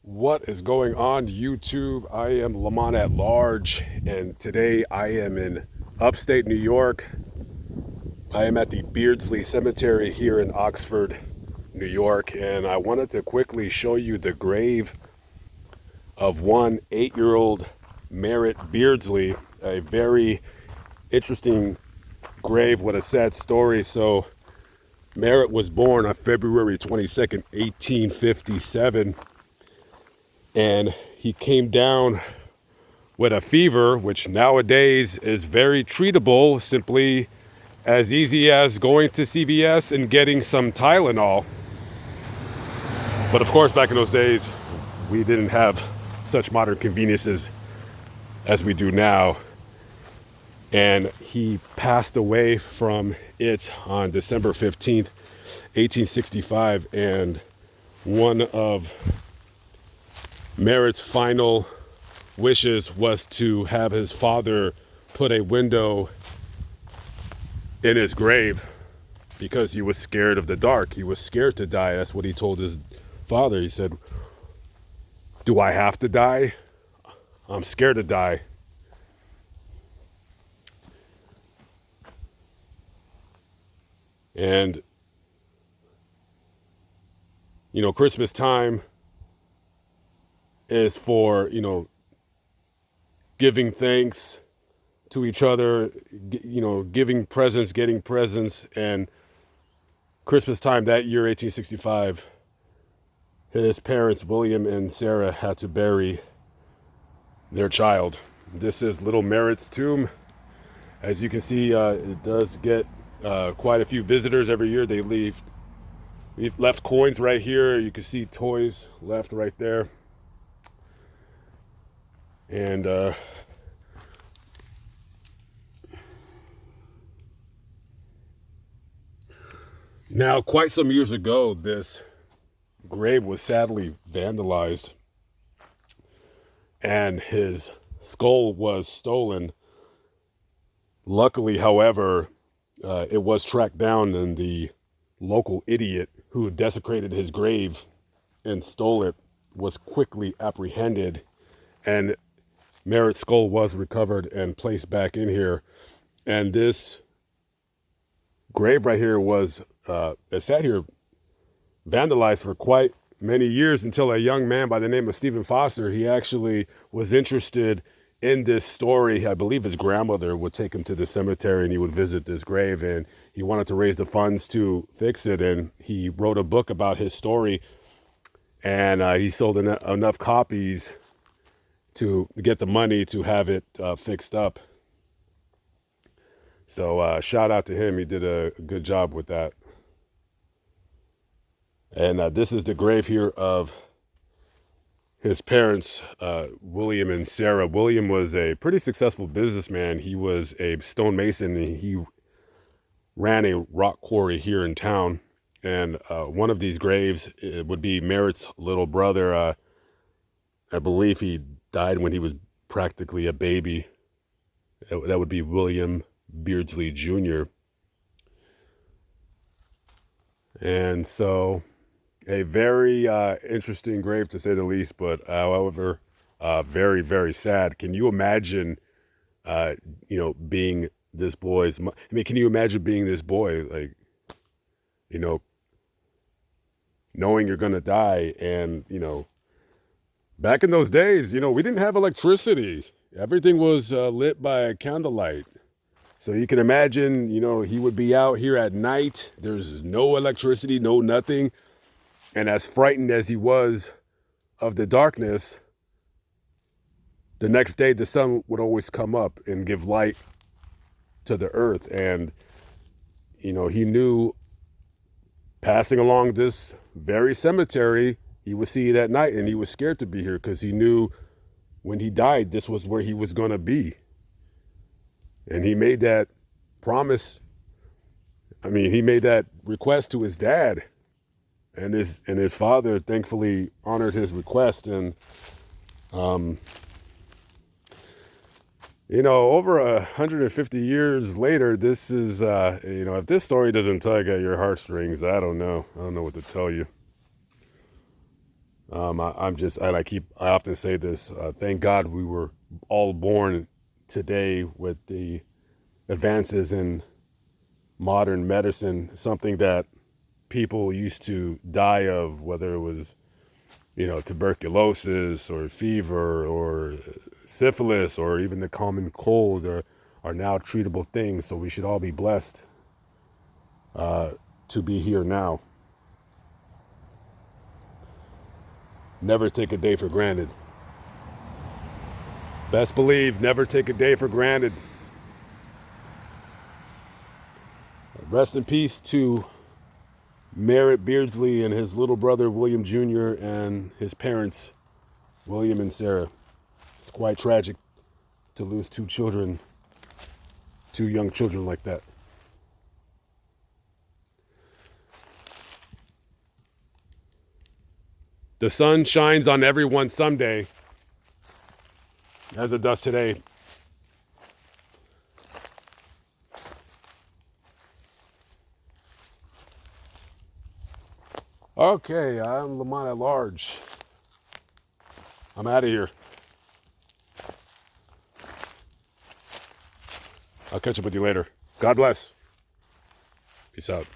What is going on, YouTube? I am Lamont at Large, and today I am in upstate New York. I am at the Beardsley Cemetery here in Oxford, New York, and I wanted to quickly show you the grave of one 8-year-old Merrit Beardsley, a very interesting grave with a sad story. So, Merrit was born on February 22nd, 1857. And he came down with a fever, which nowadays is very treatable, simply as easy as going to CVS and getting some Tylenol. But of course, back in those days, we didn't have such modern conveniences as we do now. And he passed away from it on December 15th, 1865. And one of Merritt's final wishes was to have his father put a window in his grave because he was scared of the dark. He was scared to die. That's what he told his father. He said, "Do I have to die? I'm scared to die." And, Christmas time is for, giving thanks to each other, giving presents, getting presents. And Christmas time that year, 1865, his parents, William and Sarah, had to bury their child. This is little Merritt's tomb. As you can see, it does get quite a few visitors every year. We've left coins right here. You can see toys left right there. And now, quite some years ago, this grave was sadly vandalized, and his skull was stolen. Luckily, however, it was tracked down, and the local idiot who desecrated his grave and stole it was quickly apprehended, and Merritt's skull was recovered and placed back in here. And this grave right here was it sat here vandalized for quite many years until a young man by the name of Stephen Foster, he actually was interested in this story. I believe his grandmother would take him to the cemetery and he would visit this grave, and he wanted to raise the funds to fix it. And he wrote a book about his story, and he sold enough copies to get the money to have it fixed up. So shout out to him. He did a good job with that. And this is the grave here of his parents, William and Sarah. William was a pretty successful businessman. He was a stonemason, and he ran a rock quarry here in town. And one of these graves would be Merritt's little brother. I believe he died when he was practically a baby. That would be William Beardsley Jr. And so a very interesting grave, to say the least, but however, very, very sad. Can you imagine, being this boy's, can you imagine being this boy, like, knowing you're going to die? And, back in those days, we didn't have electricity. Everything was lit by candlelight. So you can imagine, he would be out here at night. There's no electricity, no nothing. And as frightened as he was of the darkness, the next day the sun would always come up and give light to the earth. And, he knew passing along this very cemetery, he would see it at night, and he was scared to be here because he knew when he died, this was where he was going to be. And he made that promise. He made that request to his dad. And his father thankfully honored his request. And, over 150 years later, this is, if this story doesn't tug at your heartstrings, I don't know. I don't know what to tell you. I often say this, thank God we were all born today with the advances in modern medicine, something that people used to die of, whether it was, tuberculosis or fever or syphilis or even the common cold are now treatable things. So we should all be blessed to be here now. Never take a day for granted. Best believe, never take a day for granted. Rest in peace to Merrit Beardsley and his little brother, William Jr., and his parents, William and Sarah. It's quite tragic to lose two young children like that. The sun shines on everyone someday, as it does today. Okay, I'm Lamont at Large. I'm out of here. I'll catch up with you later. God bless. Peace out.